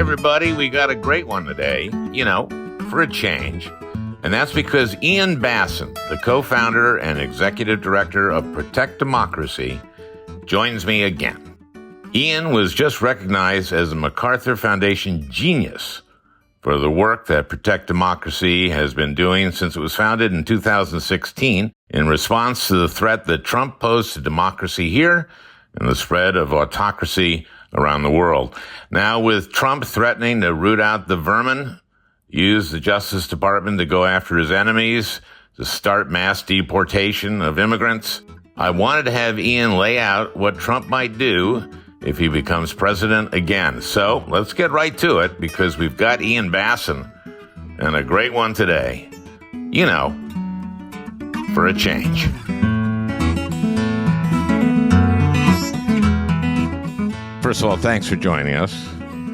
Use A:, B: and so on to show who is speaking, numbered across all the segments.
A: everybody, we got a great one today, for a change. And that's because Ian Bassin, the co-founder and executive director of Protect Democracy, joins me again. Ian was just recognized as a MacArthur Foundation genius for the work that Protect Democracy has been doing since it was founded in 2016 in response to the threat that Trump posed to democracy here and the spread of autocracy around the world. Now, with Trump threatening to root out the vermin, use the Justice Department to go after his enemies, to start mass deportation of immigrants, I wanted to have Ian lay out what Trump might do if he becomes president again. So let's get right to it, because we've got Ian Bassin, and a great one today. For a change. First of all, thanks for joining us.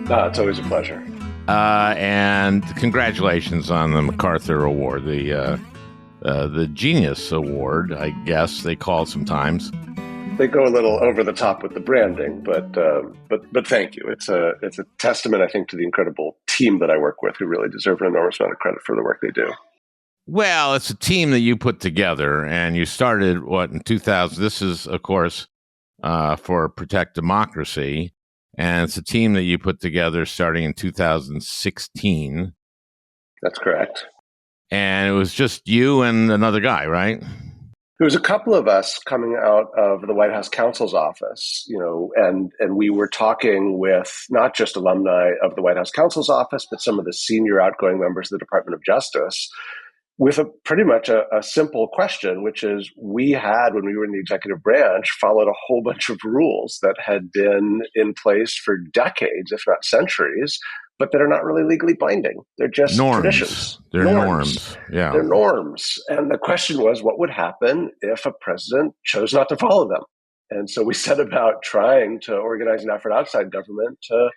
B: It's always a pleasure.
A: And congratulations on the MacArthur Award, the Genius Award, I guess they call it sometimes.
B: They go a little over the top with the branding, but thank you. It's a testament, I think, to the incredible team that I work with, who really deserve an enormous amount of credit for the work they do.
A: Well, it's a team that you put together, and you started in 2000. This is, of course, for Protect Democracy, and it's a team that you put together starting in 2016.
B: That's correct.
A: And it was just you and another guy, right?
B: There was a couple of us coming out of the White House counsel's office, and we were talking with not just alumni of the White House counsel's office, but some of the senior outgoing members of the Department of Justice, with pretty much a simple question, which is, we had, when we were in the executive branch, followed a whole bunch of rules that had been in place for decades, if not centuries, but that are not really legally binding. They're just traditions.
A: They're norms. Yeah.
B: They're norms. And the question was, what would happen if a president chose not to follow them? And so we set about trying to organize an effort outside government to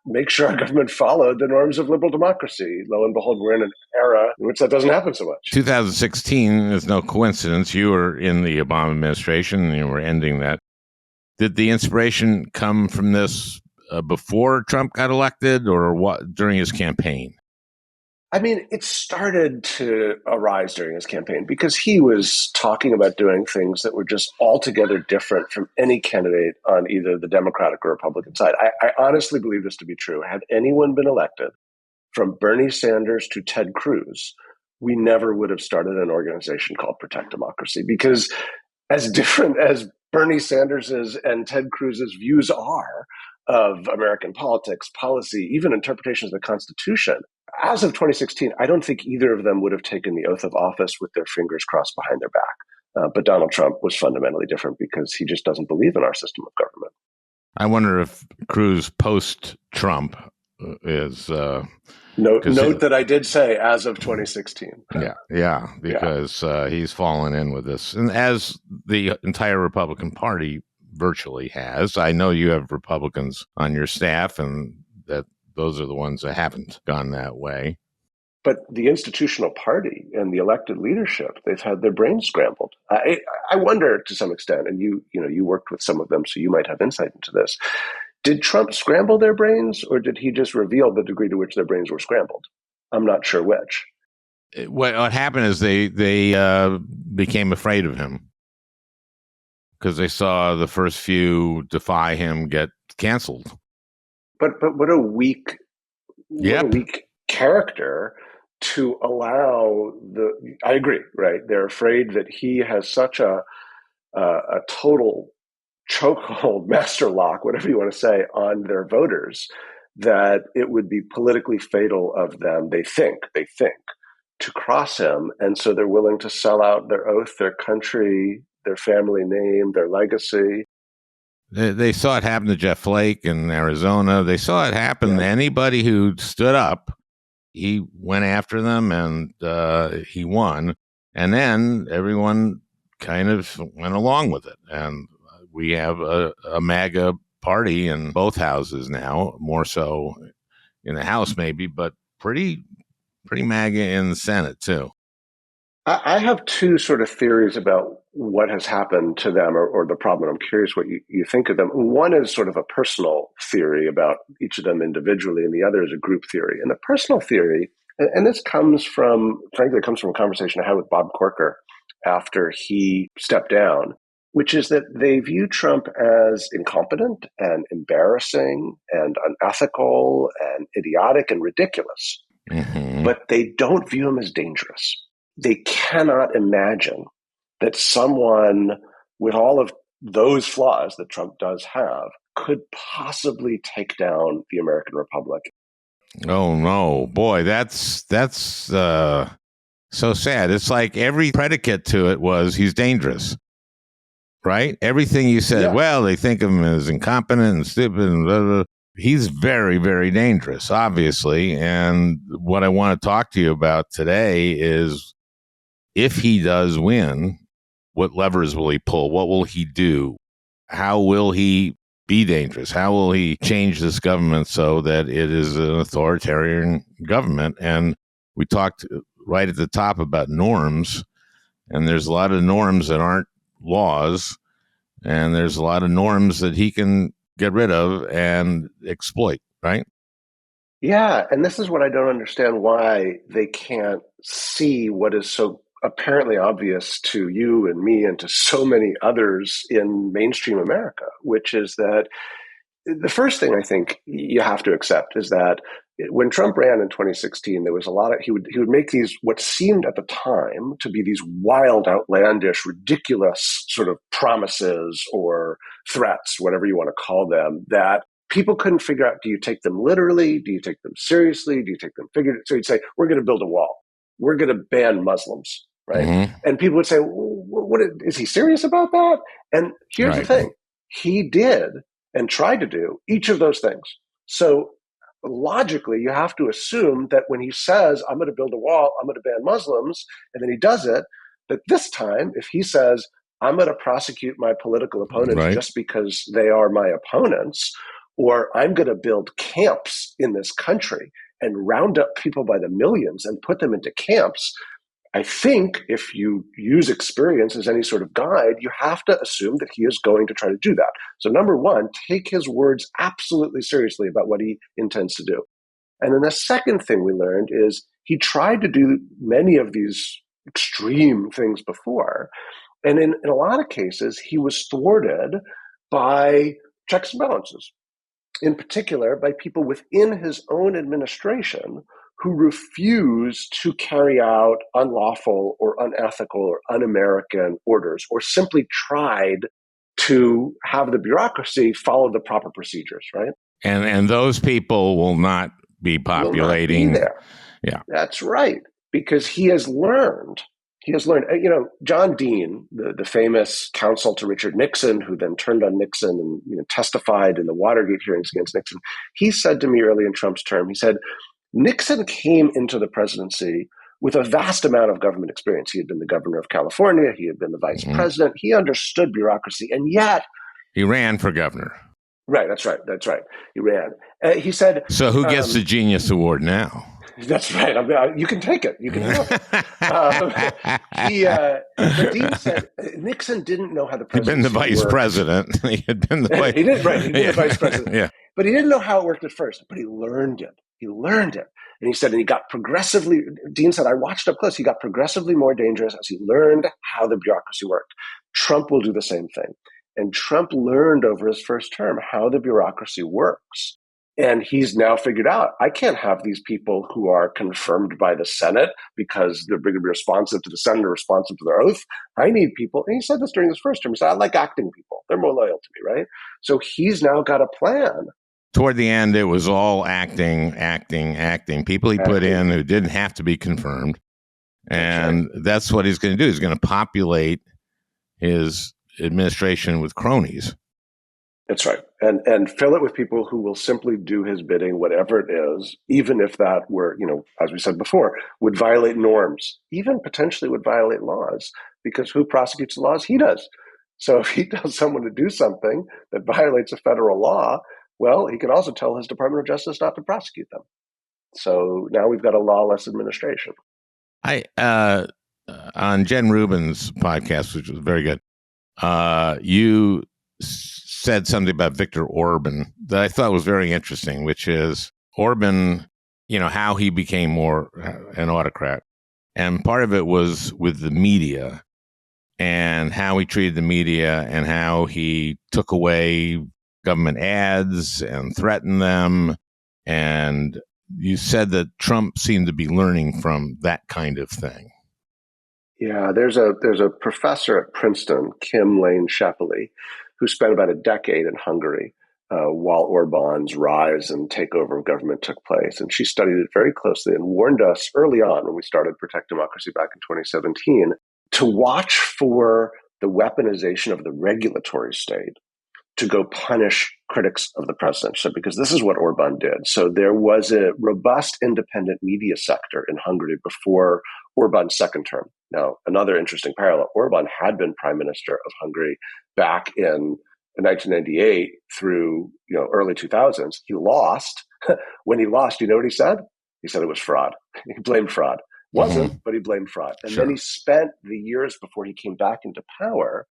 B: make sure our government followed the norms of liberal democracy. Lo and behold, we're in an era in which that doesn't happen so much.
A: 2016 is no coincidence. You were in the Obama administration and you were ending that. Did the inspiration come from this before Trump got elected, or what during his campaign?
B: I mean, it started to arise during his campaign because he was talking about doing things that were just altogether different from any candidate on either the Democratic or Republican side. I honestly believe this to be true. Had anyone been elected, from Bernie Sanders to Ted Cruz, we never would have started an organization called Protect Democracy, because as different as Bernie Sanders's and Ted Cruz's views are of American politics, policy, even interpretations of the Constitution, as of 2016, I don't think either of them would have taken the oath of office with their fingers crossed behind their back. But Donald Trump was fundamentally different because he just doesn't believe in our system of government.
A: I wonder if Cruz post-Trump is...
B: Note that I did say as of 2016.
A: Yeah, because he's fallen in with this. And as the entire Republican Party virtually has. I know you have Republicans on your staff, and that those are the ones that haven't gone that way.
B: But the institutional party and the elected leadership, they've had their brains scrambled. I wonder to some extent, and you worked with some of them, so you might have insight into this. Did Trump scramble their brains, or did he just reveal the degree to which their brains were scrambled? I'm not sure which.
A: What happened is they became afraid of him because they saw the first few defy him get canceled.
B: But what a weak character to allow I agree, right? They're afraid that he has such a total chokehold, master lock, whatever you want to say, on their voters, that it would be politically fatal of them, they think, to cross him. And so they're willing to sell out their oath, their country, their family name, their legacy.
A: They saw it happen to Jeff Flake in Arizona. They saw it happen to anybody who stood up. He went after them, and he won. And then everyone kind of went along with it. And we have a MAGA party in both houses now, more so in the House maybe, but pretty MAGA in the Senate too.
B: I have two sort of theories about what has happened to them or the problem. I'm curious what you think of them. One is sort of a personal theory about each of them individually, and the other is a group theory. And the personal theory, and this comes from, frankly, it comes from a conversation I had with Bob Corker after he stepped down, which is that they view Trump as incompetent and embarrassing and unethical and idiotic and ridiculous,
A: Mm-hmm.
B: but they don't view him as dangerous. They cannot imagine that someone with all of those flaws that Trump does have could possibly take down the American Republic.
A: Oh no, boy, that's so sad. It's like every predicate to it was he's dangerous, right? Everything you said,
B: Yeah.
A: well, they think of him as incompetent and stupid and blah, blah. He's very, very dangerous, obviously. And what I want to talk to you about today is if he does win, what levers will he pull? What will he do? How will he be dangerous? How will he change this government so that it is an authoritarian government? And we talked right at the top about norms, and there's a lot of norms that aren't laws, and there's a lot of norms that he can get rid of and exploit, right?
B: Yeah. And this is what I don't understand why they can't see what is so apparently obvious to you and me and to so many others in mainstream America, which is that the first thing I think you have to accept is that when Trump ran in 2016, there was a lot of he would make these what seemed at the time to be these wild, outlandish, ridiculous sort of promises or threats, whatever you want to call them, that people couldn't figure out. Do you take them literally? Do you take them seriously? Do you take them figuratively? So he'd say, "We're going to build a wall. We're going to ban Muslims." Right.
A: Mm-hmm.
B: And people would say, "What is he serious about that?" And here's the
A: Right.
B: thing. He did and tried to do each of those things. So logically, you have to assume that when he says, I'm going to build a wall, I'm going to ban Muslims, and then he does it, that this time, if he says, I'm going to prosecute my political opponents
A: Right.
B: just because they are my opponents, or I'm going to build camps in this country and round up people by the millions and put them into camps, I think if you use experience as any sort of guide, you have to assume that he is going to try to do that. So, number one, take his words absolutely seriously about what he intends to do. And then the second thing we learned is he tried to do many of these extreme things before. And in a lot of cases, he was thwarted by checks and balances, in particular by people within his own administration who refused to carry out unlawful or unethical or un-American orders, or simply tried to have the bureaucracy follow the proper procedures, right?
A: And those people will not be populating.
B: Will not be there.
A: Yeah.
B: That's right. Because he has learned, John Dean, the famous counsel to Richard Nixon, who then turned on Nixon and testified in the Watergate hearings against Nixon, he said to me early in Trump's term, he said, Nixon came into the presidency with a vast amount of government experience. He had been the governor of California. He had been the vice president. He understood bureaucracy. And yet...
A: He ran for governor.
B: Right, that's right. He ran. He said...
A: So who gets the Genius Award now?
B: That's right. You can take it. You can have it. But Dean said Nixon didn't know how the presidency
A: He'd been the vice
B: worked.
A: President. He had been the vice.
B: He did, right. He'd been the vice president.
A: Yeah.
B: But he didn't know how it worked at first. But he learned it. And he said, and he got progressively, Dean said, I watched up close. He got progressively more dangerous as he learned how the bureaucracy worked. Trump will do the same thing. And Trump learned over his first term how the bureaucracy works. And he's now figured out, I can't have these people who are confirmed by the Senate because they're going to be responsive to the Senate or responsive to their oath. I need people. And he said this during his first term. He said, I like acting people. They're more loyal to me, right? So he's now got a plan.
A: Toward the end, it was all acting. People he put in who didn't have to be confirmed. And that's what he's going to do. He's going to populate his administration with cronies.
B: That's right. And fill it with people who will simply do his bidding, whatever it is, even if that were, as we said before, would violate norms, even potentially would violate laws, because who prosecutes the laws? He does. So if he tells someone to do something that violates a federal law, well, he can also tell his Department of Justice not to prosecute them. So now we've got a lawless administration.
A: on Jen Rubin's podcast, which was very good, you said something about Viktor Orban that I thought was very interesting, which is Orban, how he became more an autocrat. And part of it was with the media and how he treated the media and how he took away government ads and threatened them. And you said that Trump seemed to be learning from that kind of thing.
B: Yeah, there's a professor at Princeton, Kim Lane Shepely, who spent about a decade in Hungary while Orban's rise and takeover of government took place. And she studied it very closely and warned us early on when we started Protect Democracy back in 2017 to watch for the weaponization of the regulatory state to go punish critics of the presidency, because this is what Orban did. So there was a robust independent media sector in Hungary before Orban's second term. Now, another interesting parallel, Orban had been prime minister of Hungary back in 1998 through early 2000s. He lost. When he lost, you know what he said? He said it was fraud. He blamed fraud. Wasn't, but he blamed fraud. And then he spent the years before he came back into power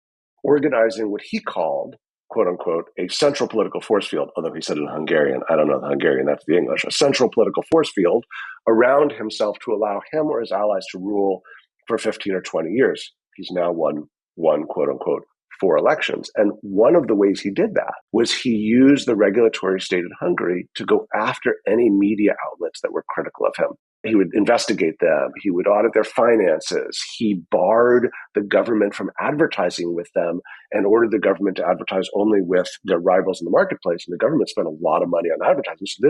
B: organizing what he called, quote unquote, a central political force field, although he said it in Hungarian. I don't know the Hungarian, that's the English. A central political force field around himself to allow him or his allies to rule for 15 or 20 years. He's now won quote unquote, 4 elections. And one of the ways he did that was he used the regulatory state in Hungary to go after any media outlets that were critical of him. He would investigate them. He would audit their finances. He barred the government from advertising with them and ordered the government to advertise only with their rivals in the marketplace. And the government spent a lot of money on advertising. So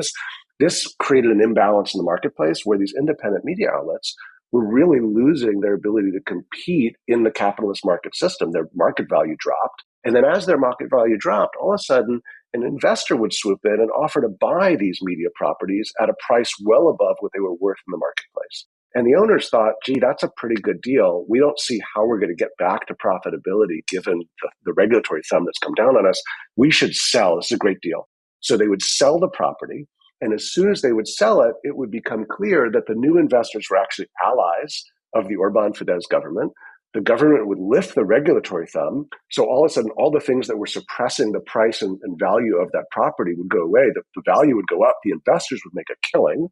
B: this created an imbalance in the marketplace where these independent media outlets were really losing their ability to compete in the capitalist market system. Their market value dropped. And then as their market value dropped, all of a sudden, an investor would swoop in and offer to buy these media properties at a price well above what they were worth in the marketplace. And the owners thought, gee, that's a pretty good deal. We don't see how we're going to get back to profitability given the regulatory thumb that's come down on us. We should sell. This is a great deal. So they would sell the property. And as soon as they would sell it, it would become clear that the new investors were actually allies of the Orban Fidesz government. The government would lift the regulatory thumb. So all of a sudden, all the things that were suppressing the price and value of that property would go away. The value would go up. The investors would make a killing.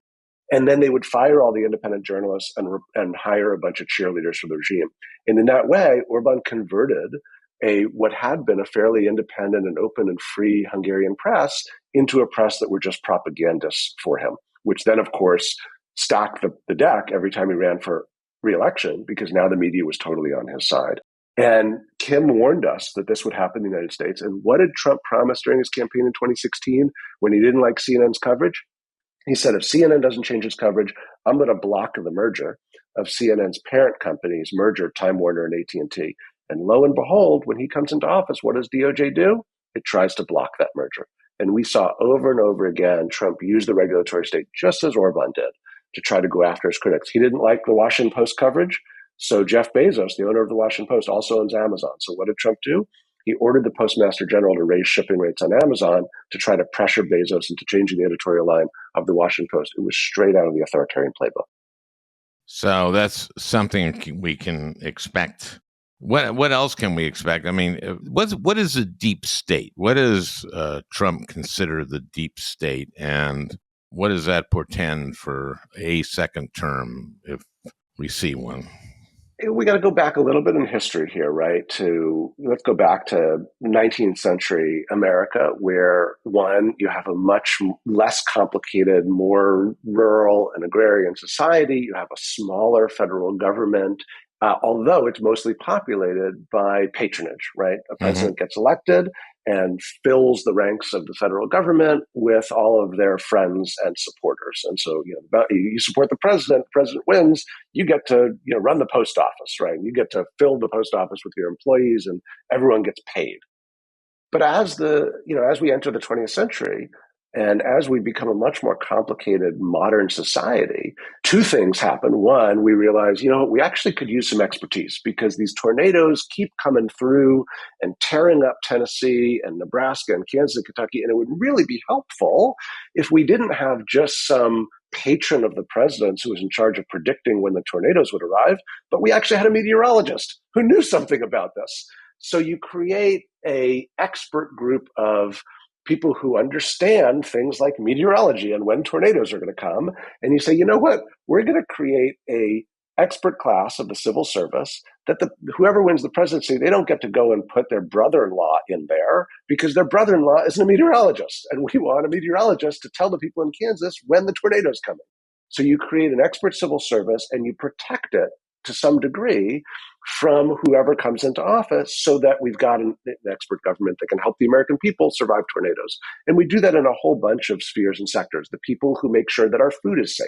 B: And then they would fire all the independent journalists and hire a bunch of cheerleaders for the regime. And in that way, Orban converted what had been a fairly independent and open and free Hungarian press into a press that were just propagandists for him, which then, of course, stacked the deck every time he ran for re-election, because now the media was totally on his side. And Kim warned us that this would happen in the United States. And what did Trump promise during his campaign in 2016 when he didn't like CNN's coverage? He said, if CNN doesn't change its coverage, I'm going to block the merger of CNN's parent companies, merger Time Warner and AT&T. And lo and behold, when he comes into office, what does DOJ do? It tries to block that merger. And we saw over and over again, Trump use the regulatory state, just as Orban did, to try to go after his critics. He didn't like the Washington Post coverage. So Jeff Bezos, the owner of the Washington Post, also owns Amazon. So what did Trump do? He ordered the Postmaster General to raise shipping rates on Amazon to try to pressure Bezos into changing the editorial line of the Washington Post. It was straight out of the authoritarian playbook.
A: So that's something we can expect. What else can we expect? I mean, what is a deep state? What does Trump consider the deep state, and what does that portend for a second term if we see one?
B: We got to go back a little bit in history here, right? Let's go back to 19th century America, where you have a much less complicated, more rural and agrarian society. You have a smaller federal government, although it's mostly populated by patronage, right? A president gets elected and fills the ranks of the federal government with all of their friends and supporters. And so, you support the president wins, you get to, run the post office, right? You get to fill the post office with your employees and everyone gets paid. But as we enter the 20th century, and as we become a much more complicated modern society, 2 things happen. One, we realize, we actually could use some expertise because these tornadoes keep coming through and tearing up Tennessee and Nebraska and Kansas and Kentucky. And it would really be helpful if we didn't have just some patron of the president's who was in charge of predicting when the tornadoes would arrive, but we actually had a meteorologist who knew something about this. So you create a expert group of people who understand things like meteorology and when tornadoes are going to come. And you say, you know what? We're going to create a expert class of the civil service that whoever wins the presidency, they don't get to go and put their brother-in-law in there because their brother-in-law isn't a meteorologist. And we want a meteorologist to tell the people in Kansas when the tornado's coming. So you create an expert civil service and you protect it to some degree from whoever comes into office so that we've got an expert government that can help the American people survive tornadoes. And we do that in a whole bunch of spheres and sectors. The people who make sure that our food is safe,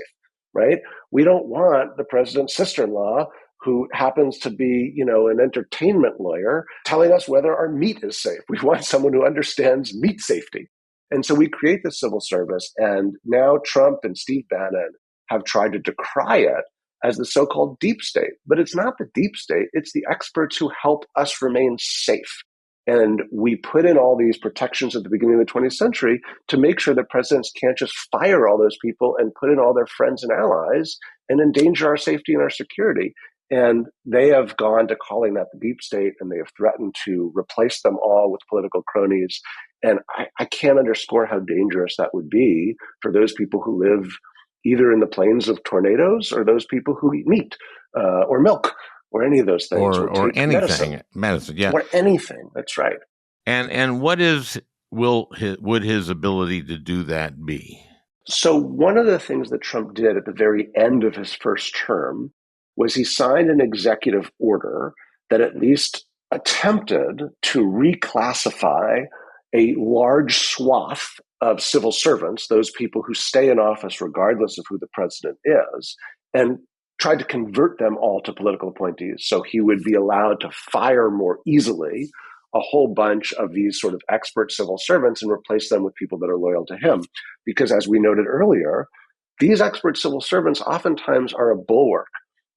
B: right? We don't want the president's sister-in-law who happens to be, an entertainment lawyer telling us whether our meat is safe. We want someone who understands meat safety. And so we create the civil service, and now Trump and Steve Bannon have tried to decry it as the so-called deep state. But it's not the deep state, it's the experts who help us remain safe. And we put in all these protections at the beginning of the 20th century to make sure that presidents can't just fire all those people and put in all their friends and allies and endanger our safety and our security. And they have gone to calling that the deep state, and they have threatened to replace them all with political cronies. And I can't underscore how dangerous that would be for those people who live either in the plains of tornadoes or those people who eat meat or milk or any of those things.
A: Or anything. Medicine, yeah.
B: Or anything, that's right.
A: And what would his ability to do that be?
B: So one of the things that Trump did at the very end of his first term was he signed an executive order that at least attempted to reclassify a large swath of civil servants, those people who stay in office regardless of who the president is, and tried to convert them all to political appointees. So he would be allowed to fire more easily a whole bunch of these sort of expert civil servants and replace them with people that are loyal to him. Because as we noted earlier, these expert civil servants oftentimes are a bulwark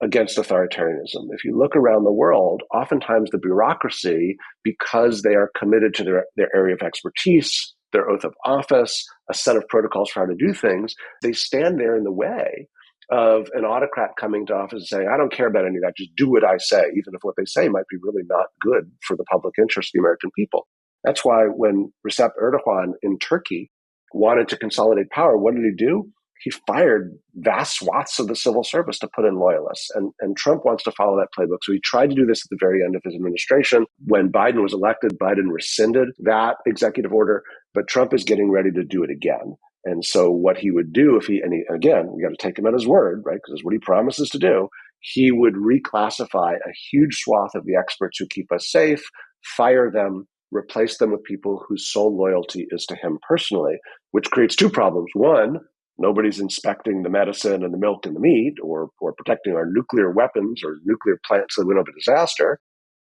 B: against authoritarianism. If you look around the world, oftentimes the bureaucracy, because they are committed to their area of expertise, their oath of office, a set of protocols for how to do things, they stand there in the way of an autocrat coming to office and saying, I don't care about any of that, just do what I say, even if what they say might be really not good for the public interest of the American people. That's why when Recep Erdogan in Turkey wanted to consolidate power, what did he do? He fired vast swaths of the civil service to put in loyalists. And Trump wants to follow that playbook. So he tried to do this at the very end of his administration. When Biden was elected, Biden rescinded that executive order, but Trump is getting ready to do it again. And so what he would do again, we got to take him at his word, right? Because it's what he promises to do. He would reclassify a huge swath of the experts who keep us safe, fire them, replace them with people whose sole loyalty is to him personally, which creates two problems. One, nobody's inspecting the medicine and the milk and the meat or protecting our nuclear weapons or nuclear plants so we don't have a disaster.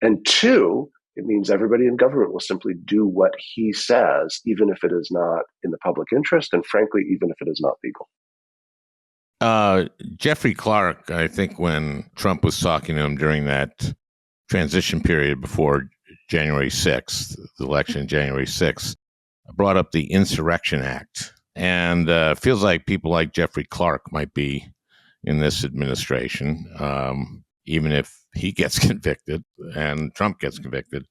B: And two, it means everybody in government will simply do what he says, even if it is not in the public interest, and frankly, even if it is not legal.
A: Jeffrey Clark, I think when Trump was talking to him during that transition period before January 6th, the election January 6th, brought up the Insurrection Act. And feels like people like Jeffrey Clark might be in this administration, even if he gets convicted and Trump gets convicted.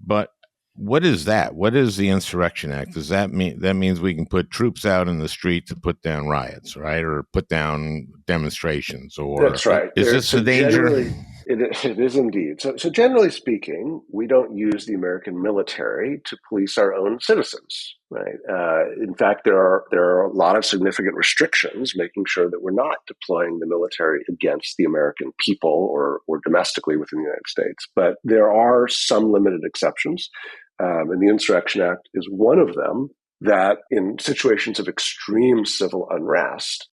A: But what is that? What is the Insurrection Act? Does that mean that means we can put troops out in the street to put down riots, right? Or put down demonstrations? Or
B: that's right.
A: Is this a danger?
B: It is indeed. So generally speaking, we don't use the American military to police our own citizens, right? In fact, there are a lot of significant restrictions making sure that we're not deploying the military against the American people or domestically within the United States. But there are some limited exceptions, and the Insurrection Act is one of them that in situations of extreme civil unrest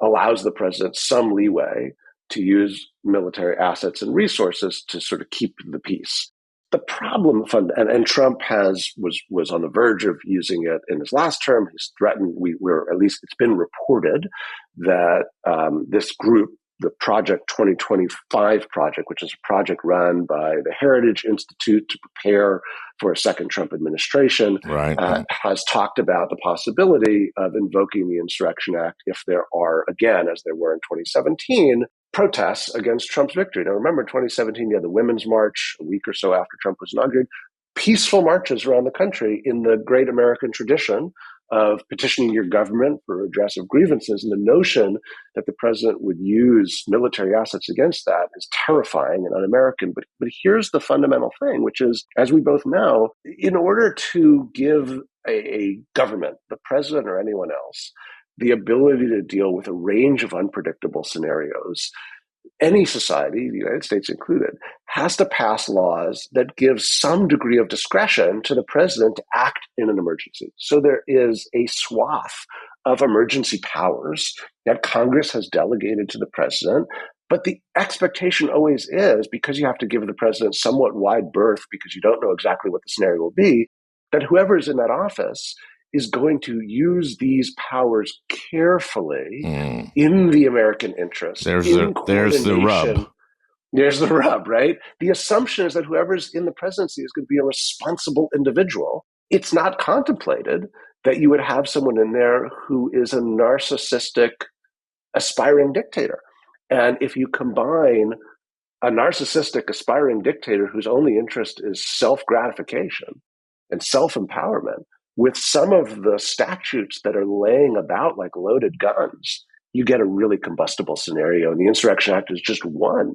B: allows the president some leeway to use military assets and resources to sort of keep the peace. The problem, and Trump was on the verge of using it in his last term. He's threatened. At least it's been reported that this group the Project 2025 project, which is a project run by the Heritage Institute to prepare for a second Trump administration,
A: Right.
B: has talked about the possibility of invoking the Insurrection Act if there are, again, as there were in 2017, protests against Trump's victory. Now, remember, in 2017, you had the Women's March a week or so after Trump was inaugurated. Peaceful marches around the country in the great American tradition of petitioning your government for redress of grievances. And the notion that the president would use military assets against that is terrifying and un-American. But here's the fundamental thing, which is, as we both know, in order to give a government, the president or anyone else, the ability to deal with a range of unpredictable scenarios, any society, the United States included, has to pass laws that give some degree of discretion to the president to act in an emergency. So there is a swath of emergency powers that Congress has delegated to the president. But the expectation always is, because you have to give the president somewhat wide berth because you don't know exactly what the scenario will be, that whoever is in that office is going to use these powers carefully in the American interest.
A: There's the rub.
B: There's the rub, right? The assumption is that whoever's in the presidency is going to be a responsible individual. It's not contemplated that you would have someone in there who is a narcissistic, aspiring dictator. And if you combine a narcissistic, aspiring dictator whose only interest is self-gratification and self-empowerment with some of the statutes that are laying about like loaded guns, you get a really combustible scenario. And the Insurrection Act is just one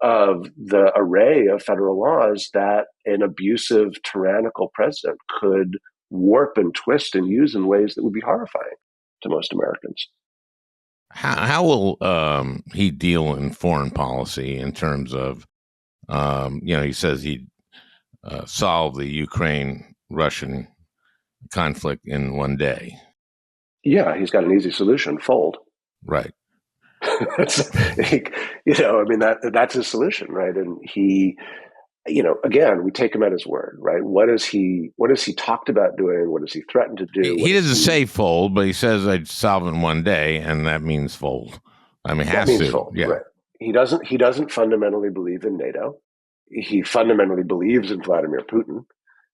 B: of the array of federal laws that an abusive, tyrannical president could warp and twist and use in ways that would be horrifying to most Americans.
A: How will he deal in foreign policy in terms of, he says he'd solve the Ukraine-Russian conflict in one day.
B: Yeah, he's got an easy solution: fold.
A: Right.
B: That's his solution, right? And he, again, we take him at his word, right? What has he talked about doing? What has he threatened to do?
A: He doesn't say fold, but he says I'd solve in one day, and that means fold. I mean, has to.
B: Fold,
A: yeah.
B: Right. He doesn't fundamentally believe in NATO. He fundamentally believes in Vladimir Putin.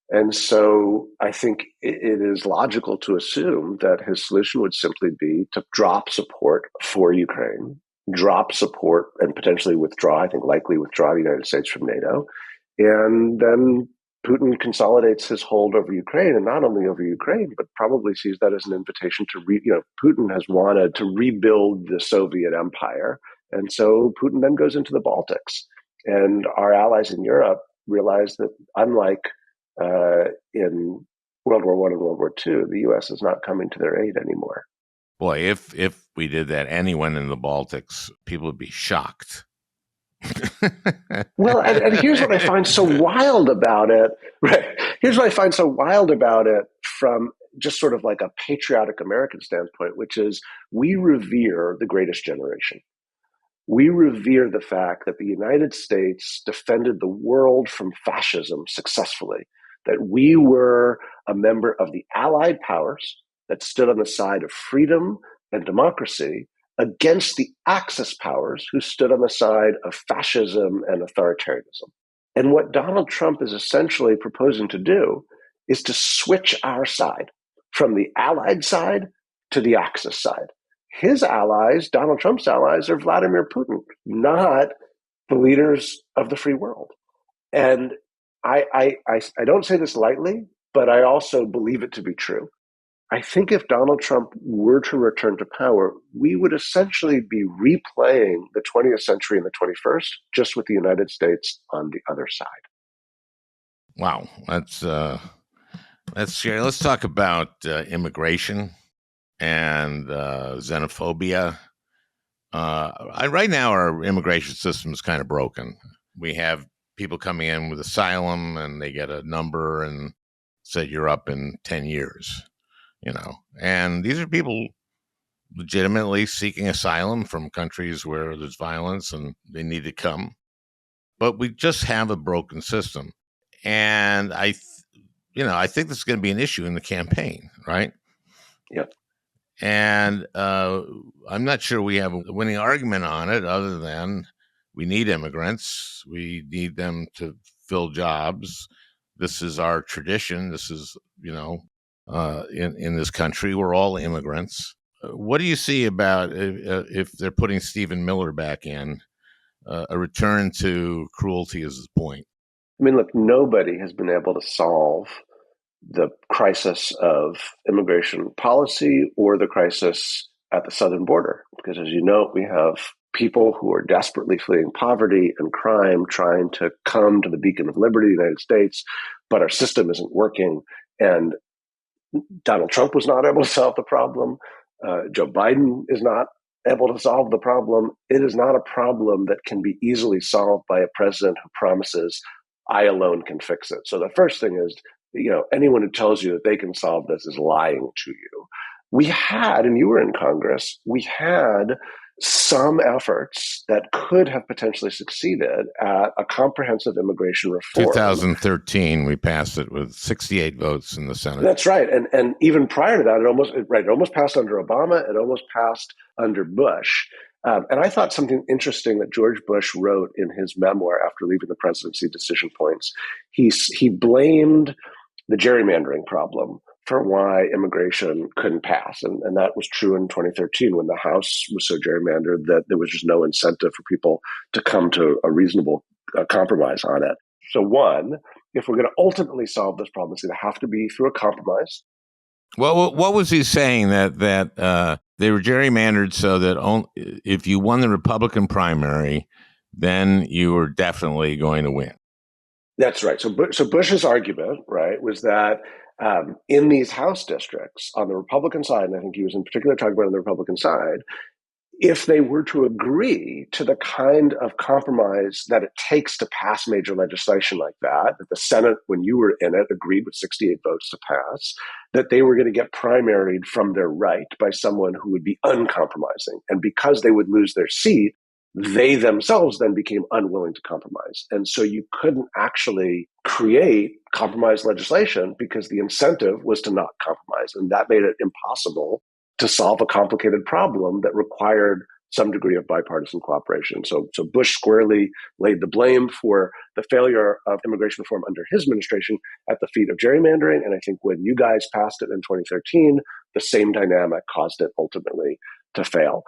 B: And so I think it is logical to assume that his solution would simply be to drop support for Ukraine, drop support and potentially likely withdraw the United States from NATO. And then Putin consolidates his hold over Ukraine, and not only over Ukraine, but probably sees that as an invitation to Putin has wanted to rebuild the Soviet empire. And so Putin then goes into the Baltics. And our allies in Europe realize that unlike in World War I and World War II, the U.S. is not coming to their aid anymore.
A: Boy, if we did that, anyone in the Baltics, people would be shocked.
B: Well, and here's what I find so wild about it. Right? Here's what I find so wild about it from just sort of like a patriotic American standpoint, which is we revere the greatest generation. We revere the fact that the United States defended the world from fascism successfully, that we were a member of the Allied powers that stood on the side of freedom and democracy against the Axis powers who stood on the side of fascism and authoritarianism. And what Donald Trump is essentially proposing to do is to switch our side from the Allied side to the Axis side. His allies, Donald Trump's allies, are Vladimir Putin, not the leaders of the free world. And I don't say this lightly, but I also believe it to be true. I think if Donald Trump were to return to power, we would essentially be replaying the 20th century and the 21st, just with the United States on the other side.
A: Wow, that's scary. Let's talk about immigration and xenophobia. Right now, our immigration system is kind of broken. We have people coming in with asylum, and they get a number and say you're up in 10 years. And these are people legitimately seeking asylum from countries where there's violence and they need to come. But we just have a broken system. And I think this is going to be an issue in the campaign, right?
B: Yep.
A: And I'm not sure we have a winning argument on it other than we need immigrants. We need them to fill jobs. This is our tradition. This is, in this country, we're all immigrants. What do you see about if they're putting Stephen Miller back in, a return to cruelty is his point?
B: I mean, look, nobody has been able to solve the crisis of immigration policy or the crisis at the southern border. Because as you know, we have people who are desperately fleeing poverty and crime, trying to come to the beacon of liberty, the United States, but our system isn't working. And Donald Trump was not able to solve the problem. Joe Biden is not able to solve the problem. It is not a problem that can be easily solved by a president who promises, I alone can fix it. So the first thing is, anyone who tells you that they can solve this is lying to you. We had, and you were in Congress, we had some efforts that could have potentially succeeded at a comprehensive immigration reform.
A: 2013, we passed it with 68 votes in the Senate.
B: That's right. And even prior to that, it almost passed under Obama. It almost passed under Bush. And I thought something interesting that George Bush wrote in his memoir after leaving the presidency, Decision Points. He blamed the gerrymandering problem for why immigration couldn't pass. And that was true in 2013 when the House was so gerrymandered that there was just no incentive for people to come to a reasonable compromise on it. So one, if we're going to ultimately solve this problem, it's going to have to be through a compromise.
A: Well, what was he saying that they were gerrymandered so that if you won the Republican primary, then you were definitely going to win?
B: That's right. So Bush's argument, right, was that in these House districts on the Republican side, and I think he was in particular talking about on the Republican side, if they were to agree to the kind of compromise that it takes to pass major legislation like that the Senate, when you were in it, agreed with 68 votes to pass, that they were going to get primaried from their right by someone who would be uncompromising. And because they would lose their seat, they themselves then became unwilling to compromise. And so you couldn't actually create compromise legislation because the incentive was to not compromise. And that made it impossible to solve a complicated problem that required some degree of bipartisan cooperation. So Bush squarely laid the blame for the failure of immigration reform under his administration at the feet of gerrymandering. And I think when you guys passed it in 2013, the same dynamic caused it ultimately to fail.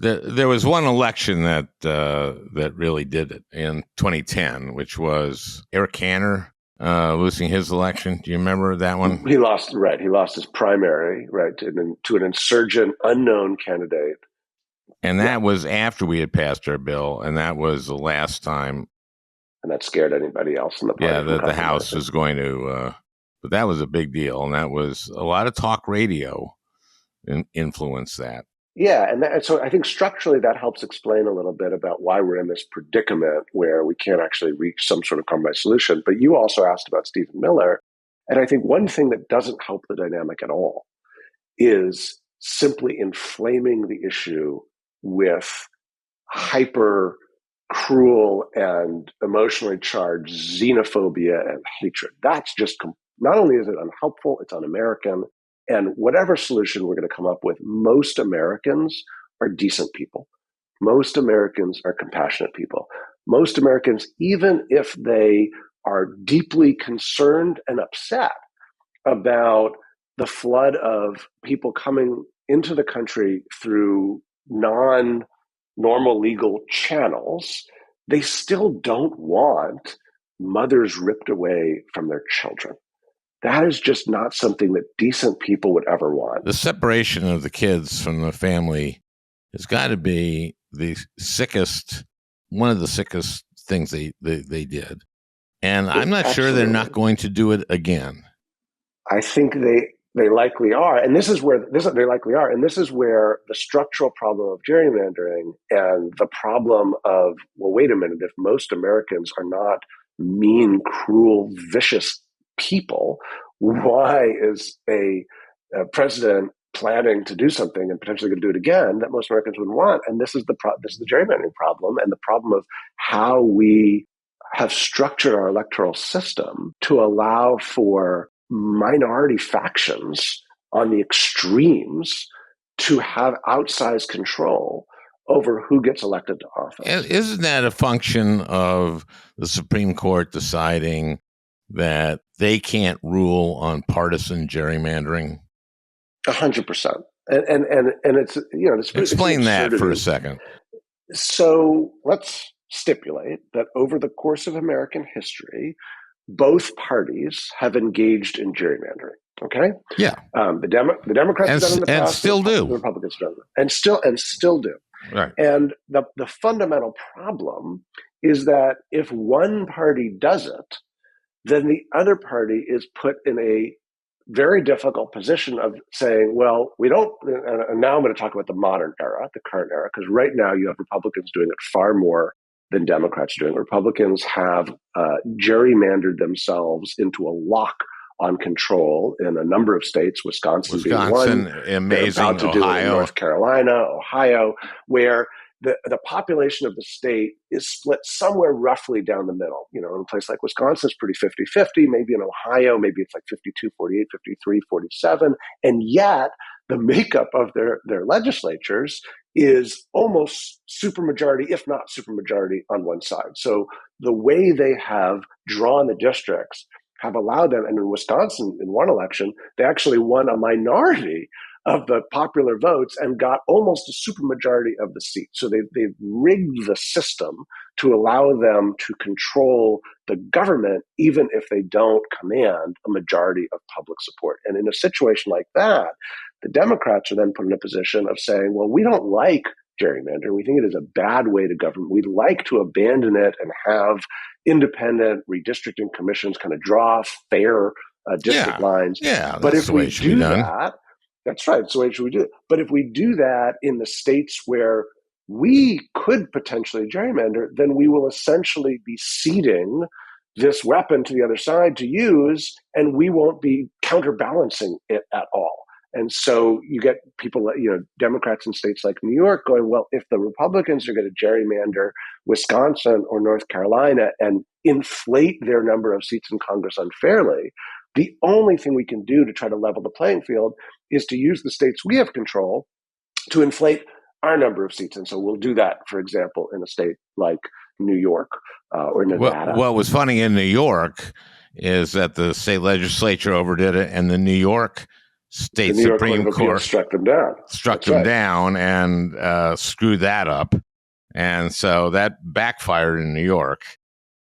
A: There was one election that really did it in 2010, which was Eric Cantor losing his election. Do you remember that one?
B: He lost, right. He lost his primary, right, to an insurgent, unknown candidate.
A: And that was after we had passed our bill, and that was the last time.
B: And that scared anybody else in the party.
A: Yeah, the House was going to, but that was a big deal, and that was a lot of talk radio influenced that.
B: Yeah, and so I think structurally that helps explain a little bit about why we're in this predicament where we can't actually reach some sort of compromise solution. But you also asked about Stephen Miller, and I think one thing that doesn't help the dynamic at all is simply inflaming the issue with hyper cruel and emotionally charged xenophobia and hatred. That's just not only is it unhelpful, it's un-American. And whatever solution we're going to come up with, most Americans are decent people. Most Americans are compassionate people. Most Americans, even if they are deeply concerned and upset about the flood of people coming into the country through non-normal legal channels, they still don't want mothers ripped away from their children. That is just not something that decent people would ever want.
A: The separation of the kids from the family has got to be one of the sickest things they did. And I'm not sure they're not going to do it again.
B: I think they likely are. And this is where they likely are. And this is where the structural problem of gerrymandering and the problem of, well, wait a minute, if most Americans are not mean, cruel, vicious people, why is a president planning to do something and potentially going to do it again that most Americans would want? And this is the gerrymandering problem and the problem of how we have structured our electoral system to allow for minority factions on the extremes to have outsized control over who gets elected to office.
A: Isn't that a function of the Supreme Court deciding that they can't rule on partisan gerrymandering?
B: 100%. And it's,
A: Explain
B: it's
A: that for a second.
B: So let's stipulate that over the course of American history, both parties have engaged in gerrymandering. Okay.
A: Yeah.
B: The Democrats have done it in the past,
A: and still do.
B: The Republicans have done it, and still do.
A: Right.
B: And the fundamental problem is that if one party does it, then the other party is put in a very difficult position of saying, well, we don't, and now I'm going to talk about the modern era, the current era, because right now you have Republicans doing it far more than Democrats doing. Republicans have gerrymandered themselves into a lock on control in a number of states, Wisconsin being one.
A: Amazing.
B: They're about to do it in North Carolina, Ohio, where the population of the state is split somewhere roughly down the middle. In a place like Wisconsin, it's pretty 50-50. Maybe in Ohio, maybe it's like 52-48, 53-47. And yet the makeup of their legislatures is almost supermajority, if not supermajority, on one side. So the way they have drawn the districts have allowed them, and in Wisconsin, in one election, they actually won a minority of the popular votes and got almost a supermajority of the seats. So they've rigged the system to allow them to control the government, even if they don't command a majority of public support. And in a situation like that, the Democrats are then put in a position of saying, well, we don't like gerrymandering. We think it is a bad way to govern. We'd like to abandon it and have independent redistricting commissions kind of draw fair district lines.
A: Yeah,
B: but if we do that, that's right. It's the way we do it. But if we do that in the states where we could potentially gerrymander, then we will essentially be ceding this weapon to the other side to use, and we won't be counterbalancing it at all. And so you get people, Democrats in states like New York going, well, if the Republicans are going to gerrymander Wisconsin or North Carolina and inflate their number of seats in Congress unfairly, the only thing we can do to try to level the playing field is to use the states we have control to inflate our number of seats. And so we'll do that, for example, in a state like New York or Nevada.
A: What was funny in New York is that the state legislature overdid it, and the New York State Supreme Court
B: struck them down.
A: And screwed that up. And so that backfired in New York,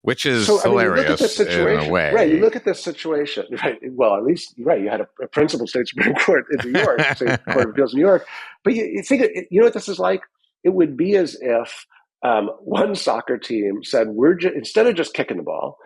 A: which is hilarious in a way.
B: Right, you look at this situation, right? Well, at least, right, you had a principal state Supreme Court in New York, State Court of Appeals in New York. But you think, what this is like? It would be as if one soccer team said, instead of just kicking the ball,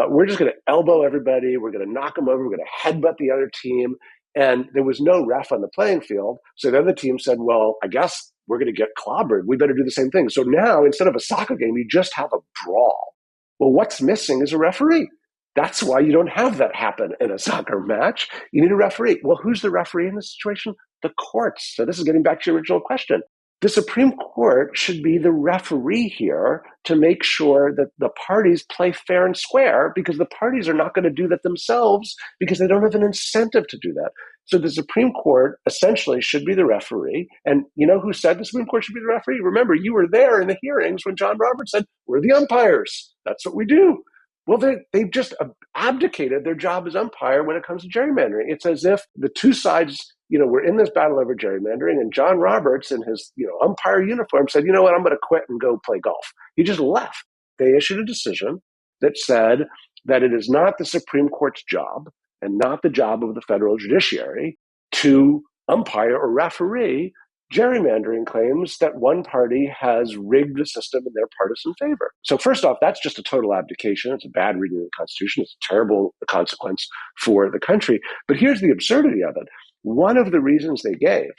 B: we're just going to elbow everybody, we're going to knock them over, we're going to headbutt the other team. And there was no ref on the playing field. So then the team said, well, I guess we're going to get clobbered. We better do the same thing. So now, instead of a soccer game, you just have a brawl. Well, what's missing is a referee. That's why you don't have that happen in a soccer match. You need a referee. Well, who's the referee in this situation? The courts. So this is getting back to your original question. The Supreme Court should be the referee here to make sure that the parties play fair and square, because the parties are not going to do that themselves because they don't have an incentive to do that. So the Supreme Court essentially should be the referee. And you know who said the Supreme Court should be the referee? Remember, you were there in the hearings when John Roberts said, we're the umpires. That's what we do. Well, they've just abdicated their job as umpire when it comes to gerrymandering. It's as if the two sides, were in this battle over gerrymandering, and John Roberts in his, umpire uniform said, you know what, I'm going to quit and go play golf. He just left. They issued a decision that said that it is not the Supreme Court's job and not the job of the federal judiciary to umpire or referee gerrymandering claims that one party has rigged the system in their partisan favor. So first off, that's just a total abdication. It's a bad reading of the Constitution. It's a terrible consequence for the country. But here's the absurdity of it. One of the reasons they gave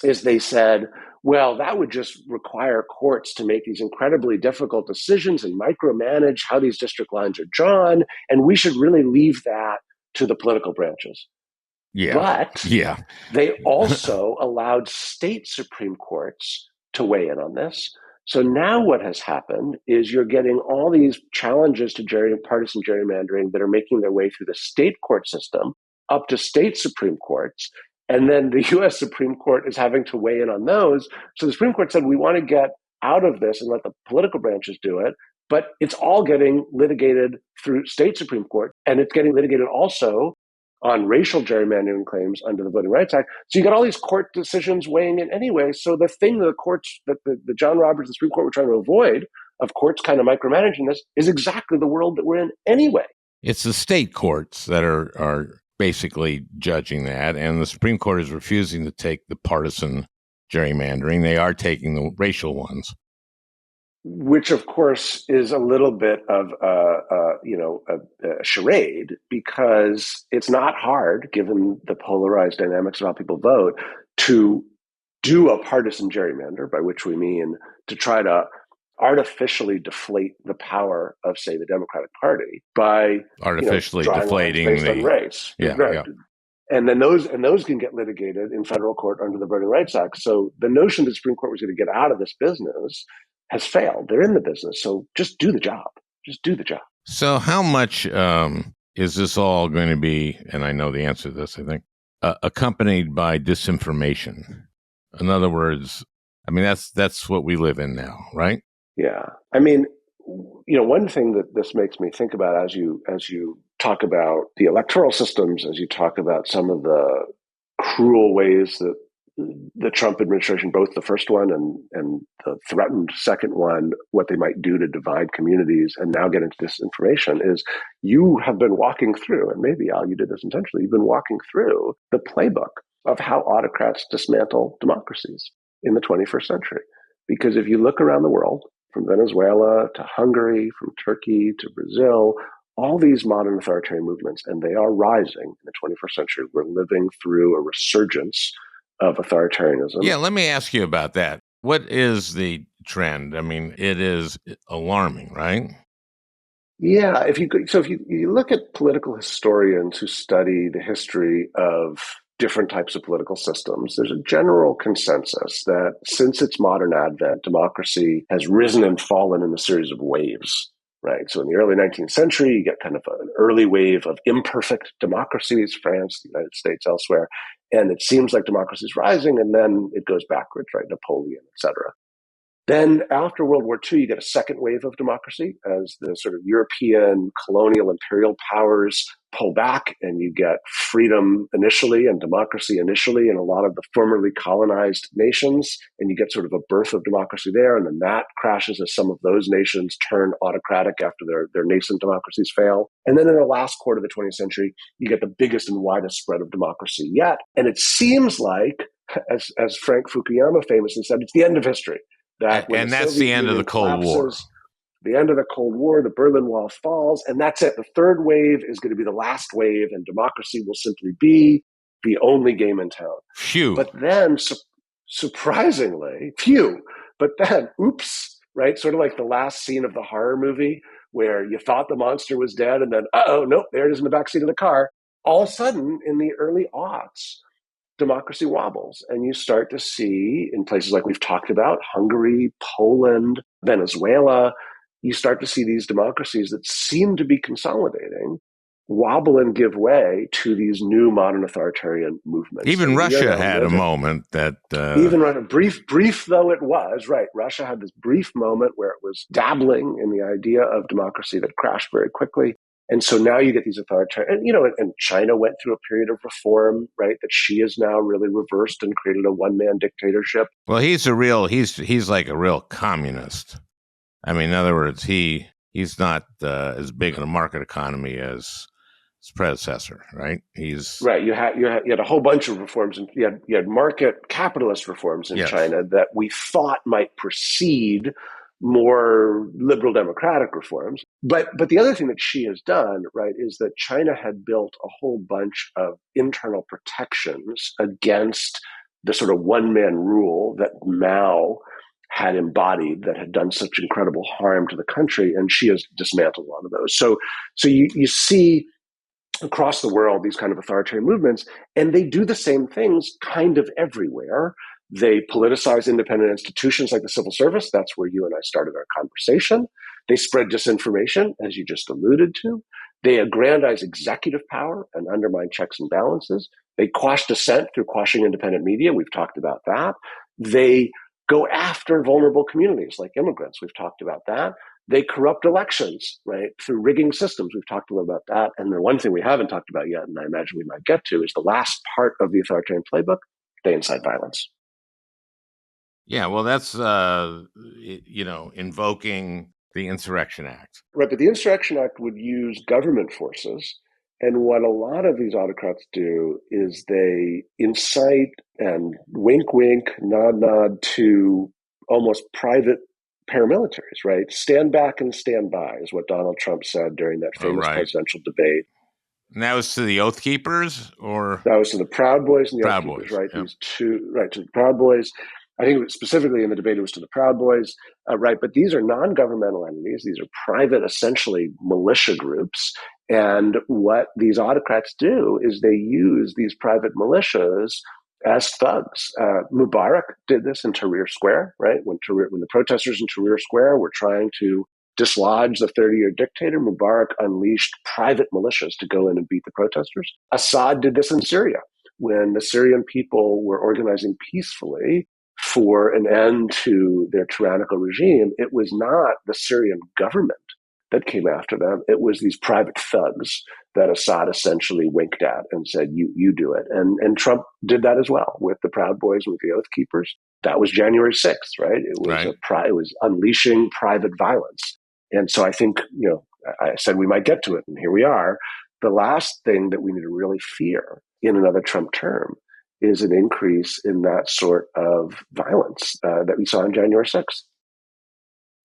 B: is they said, well, that would just require courts to make these incredibly difficult decisions and micromanage how these district lines are drawn, and we should really leave that to the political branches.
A: Yeah.
B: But they also allowed state Supreme Courts to weigh in on this. So now what has happened is you're getting all these challenges to partisan gerrymandering that are making their way through the state court system up to state Supreme Courts. And then the US Supreme Court is having to weigh in on those. So the Supreme Court said, we want to get out of this and let the political branches do it. But it's all getting litigated through state Supreme Court. And it's getting litigated also on racial gerrymandering claims under the Voting Rights Act. So you got all these court decisions weighing in anyway. So the thing the courts, that the John Roberts, the Supreme Court were trying to avoid, of courts kind of micromanaging this, is exactly the world that we're in anyway.
A: It's the state courts that are basically judging that, and the Supreme Court is refusing to take the partisan gerrymandering. They are taking the racial ones.
B: Which, of course, is a little bit of a charade, because it's not hard, given the polarized dynamics of how people vote, to do a partisan gerrymander, by which we mean to try to artificially deflate the power of, say, the Democratic Party by
A: artificially deflating
B: based on race.
A: Yeah,
B: right.
A: Yeah.
B: And then those can get litigated in federal court under the Voting Rights Act. So the notion that the Supreme Court was going to get out of this business has failed. They're in the business, so just do the job. Just do the job.
A: So how much is this all going to be, and I know the answer to this, I think, accompanied by disinformation? In other words, I mean, that's what we live in now, right?
B: Yeah. I mean, one thing that this makes me think about as you talk about the electoral systems, as you talk about some of the cruel ways that the Trump administration, both the first one and the threatened second one, what they might do to divide communities and now get into disinformation, is you have been walking through, and maybe Al, you did this intentionally, you've been walking through the playbook of how autocrats dismantle democracies in the 21st century. Because if you look around the world, from Venezuela to Hungary, from Turkey to Brazil, all these modern authoritarian movements, and they are rising in the 21st century. We're living through a resurgence of authoritarianism.
A: Yeah, let me ask you about that. What is the trend? I mean, it is alarming, right?
B: Yeah, if you look at political historians who study the history of different types of political systems, there's a general consensus that since its modern advent, democracy has risen and fallen in a series of waves. Right. So in the early 19th century, you get kind of an early wave of imperfect democracies, France, the United States, elsewhere. And it seems like democracy is rising, and then it goes backwards, right? Napoleon, et cetera. Then after World War II, you get a second wave of democracy as the sort of European colonial imperial powers pull back, and you get freedom initially and democracy initially in a lot of the formerly colonized nations, and you get sort of a birth of democracy there, and then that crashes as some of those nations turn autocratic after their nascent democracies fail. And then in the last quarter of the 20th century, you get the biggest and widest spread of democracy yet. And it seems like, as Frank Fukuyama famously said, it's the end of history.
A: And that's the end of the Cold War.
B: The end of the Cold War, the Berlin Wall falls, and that's it. The third wave is going to be the last wave, and democracy will simply be the only game in town.
A: Phew.
B: But then, surprisingly, but then, oops, right? Sort of like the last scene of the horror movie where you thought the monster was dead, and then, nope, there it is in the backseat of the car. All of a sudden, in the early aughts, democracy wobbles, and you start to see in places like we've talked about, Hungary, Poland, Venezuela, you start to see these democracies that seem to be consolidating wobble and give way to these new modern authoritarian movements.
A: Even Russia had a moment that...
B: Even brief though it was, right, Russia had this brief moment where it was dabbling in the idea of democracy that crashed very quickly. And so now you get these authoritarian, and China went through a period of reform, right, that Xi has now really reversed and created a one-man dictatorship.
A: Well, he's like a real communist. I mean, in other words, he's not as big in a market economy as his predecessor, right?
B: Right. You had a whole bunch of reforms, and you had market capitalist reforms in China that we thought might precede more liberal democratic reforms. But the other thing that Xi has done, right, is that China had built a whole bunch of internal protections against the sort of one-man rule that Mao had embodied that had done such incredible harm to the country, and Xi has dismantled a lot of those. So you see across the world these kind of authoritarian movements, and they do the same things kind of everywhere. They politicize independent institutions like the civil service. That's where you and I started our conversation. They spread disinformation, as you just alluded to. They aggrandize executive power and undermine checks and balances. They quash dissent through quashing independent media. We've talked about that. They go after vulnerable communities like immigrants. We've talked about that. They corrupt elections, right, through rigging systems. We've talked a little about that. And the one thing we haven't talked about yet, and I imagine we might get to, is the last part of the authoritarian playbook: they incite violence.
A: Yeah, well, that's invoking the Insurrection Act.
B: Right, but the Insurrection Act would use government forces. And what a lot of these autocrats do is they incite and wink, wink, nod, nod to almost private paramilitaries, right? Stand back and stand by is what Donald Trump said during that
A: Oh,
B: famous
A: right.
B: presidential debate.
A: And that was to the Oath Keepers or
B: That was to the Proud Boys and the Oath
A: Proud
B: Keepers,
A: Boys?
B: right?
A: Yep.
B: These two, right, to the Proud Boys. I think specifically in the debate, it was to the Proud Boys, right? But these are non-governmental entities. These are private, essentially militia groups. And what these autocrats do is they use these private militias as thugs. Mubarak did this in Tahrir Square, right? When the protesters in Tahrir Square were trying to dislodge the 30-year dictator, Mubarak unleashed private militias to go in and beat the protesters. Assad did this in Syria when the Syrian people were organizing peacefully for an end to their tyrannical regime. It was not the Syrian government that came after them. It was these private thugs that Assad essentially winked at and said, you do it. And Trump did that as well with the Proud Boys, with the Oath Keepers. That was January 6th, right? It was
A: Right.
B: it was unleashing private violence. And so I think, I said we might get to it, and here we are. The last thing that we need to really fear in another Trump term is an increase in that sort of violence that we saw on January 6th.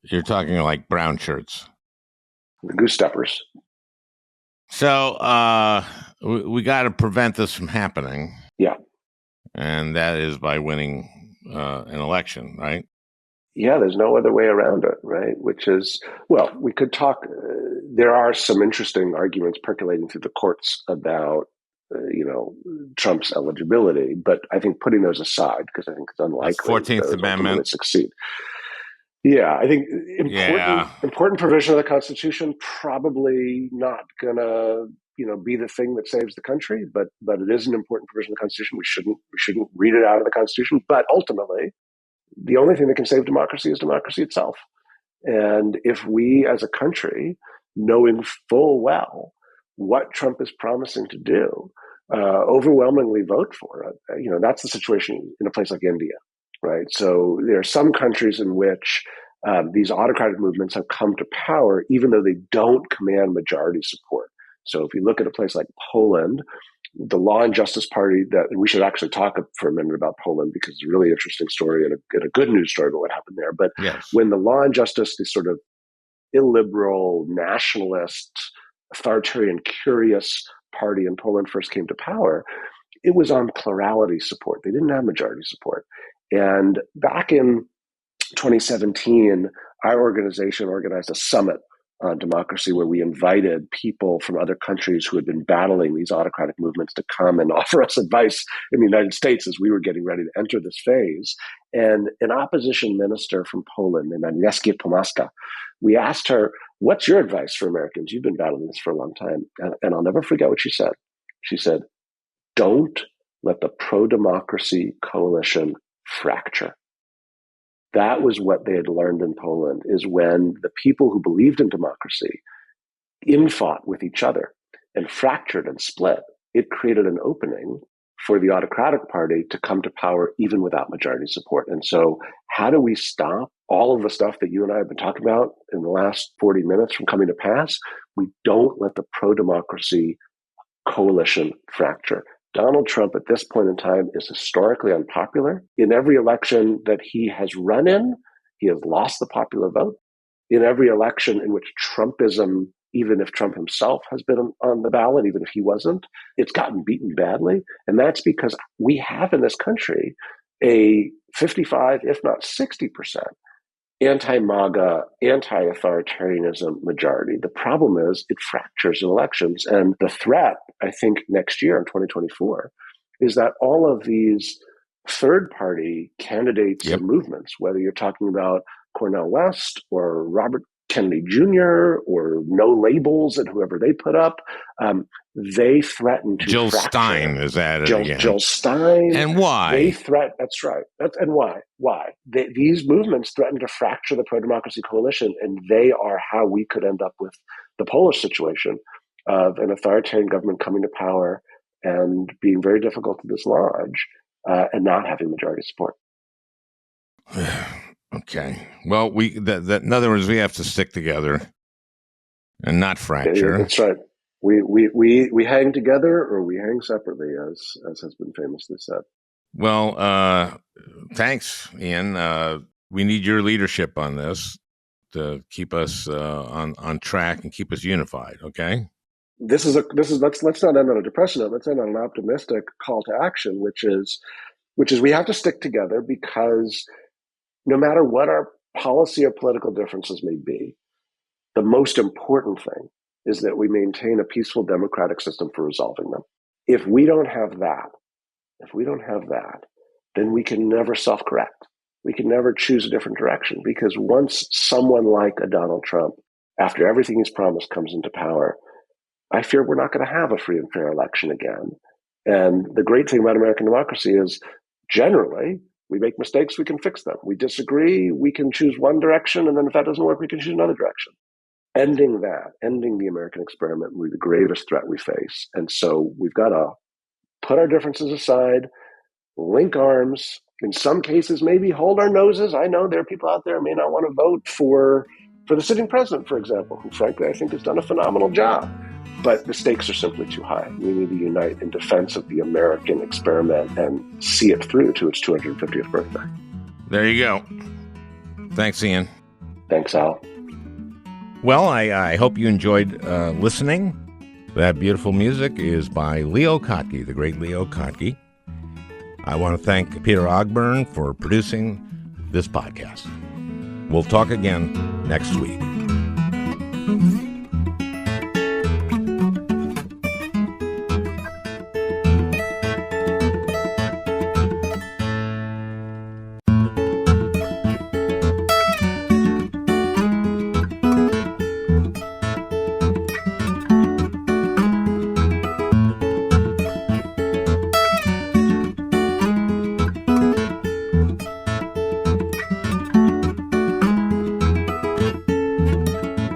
A: You're talking like brown shirts.
B: The goose steppers.
A: So we got to prevent this from happening.
B: Yeah.
A: And that is by winning an election, right?
B: Yeah, there's no other way around it, right? Which is, well, we could talk. There are some interesting arguments percolating through the courts about, Trump's eligibility. But I think putting those aside, because I think it's
A: That's
B: unlikely
A: 14th
B: those ultimately
A: Amendment.
B: succeed. Yeah, I think
A: Yeah.
B: important provision of the Constitution, probably not gonna be the thing that saves the country, but it is an important provision of the Constitution. We shouldn't read it out of the Constitution. But ultimately, the only thing that can save democracy is democracy itself. And if we as a country, knowing full well what Trump is promising to do, overwhelmingly vote for it, that's the situation in a place like India, right? So there are some countries in which these autocratic movements have come to power, even though they don't command majority support. So if you look at a place like Poland, the Law and Justice Party, that we should actually talk for a minute about Poland, because it's a really interesting story and a good news story about what happened there. But
A: Yes.
B: when the Law and Justice, this sort of illiberal, nationalist, authoritarian, curious party in Poland first came to power, it was on plurality support. They didn't have majority support. And back in 2017, our organization organized a summit on democracy where we invited people from other countries who had been battling these autocratic movements to come and offer us advice in the United States as we were getting ready to enter this phase. And an opposition minister from Poland named Agnieszka Pomaska, we asked her, what's your advice for Americans? You've been battling this for a long time. And I'll never forget what she said. She said, don't let the pro-democracy coalition fracture. That was what they had learned in Poland, is when the people who believed in democracy infought with each other and fractured and split, it created an opening for the autocratic party to come to power even without majority support. And so how do we stop all of the stuff that you and I have been talking about in the last 40 minutes from coming to pass? We don't let the pro-democracy coalition fracture. Donald Trump at this point in time is historically unpopular. In every election that he has run in, he has lost the popular vote. In every election in which Trumpism, even if Trump himself has been on the ballot, even if he wasn't, it's gotten beaten badly. And that's because we have in this country a 55, if not 60% anti-MAGA, anti-authoritarianism majority. The problem is it fractures in elections. And the threat, I think, next year in 2024, is that all of these third-party candidates and movements, whether you're talking about Cornel West or Robert Kennedy Jr. or no labels and whoever they put up. They threaten to
A: Jill
B: fracture.
A: Stein is at it again.
B: Jill Stein.
A: And why?
B: They that's right. And why? Why? These movements threaten to fracture the pro-democracy coalition, and they are how we could end up with the Polish situation of an authoritarian government coming to power and being very difficult to dislodge and not having majority support.
A: Okay. Well, in other words, we have to stick together and not fracture.
B: Yeah, that's right. We hang together or we hang separately, as has been famously said.
A: Well, thanks, Ian. We need your leadership on this to keep us on track and keep us unified. Okay.
B: Let's not end on a depressing note. Let's end on an optimistic call to action, which is we have to stick together, because no matter what our policy or political differences may be, the most important thing is that we maintain a peaceful democratic system for resolving them. If we don't have that, then we can never self-correct. We can never choose a different direction, because once someone like a Donald Trump, after everything he's promised, comes into power, I fear we're not going to have a free and fair election again. And the great thing about American democracy is, generally, we make mistakes, we can fix them. We disagree, we can choose one direction, and then if that doesn't work, we can choose another direction. Ending the American experiment will be the gravest threat we face. And so we've got to put our differences aside, link arms, in some cases maybe hold our noses. I know there are people out there who may not want to vote for the sitting president, for example, who frankly I think has done a phenomenal job. But the stakes are simply too high. We need to unite in defense of the American experiment and see it through to its 250th birthday.
A: There you go. Thanks, Ian.
B: Thanks, Al.
A: Well, I hope you enjoyed listening. That beautiful music is by Leo Kottke, the great Leo Kottke. I want to thank Peter Ogburn for producing this podcast. We'll talk again next week.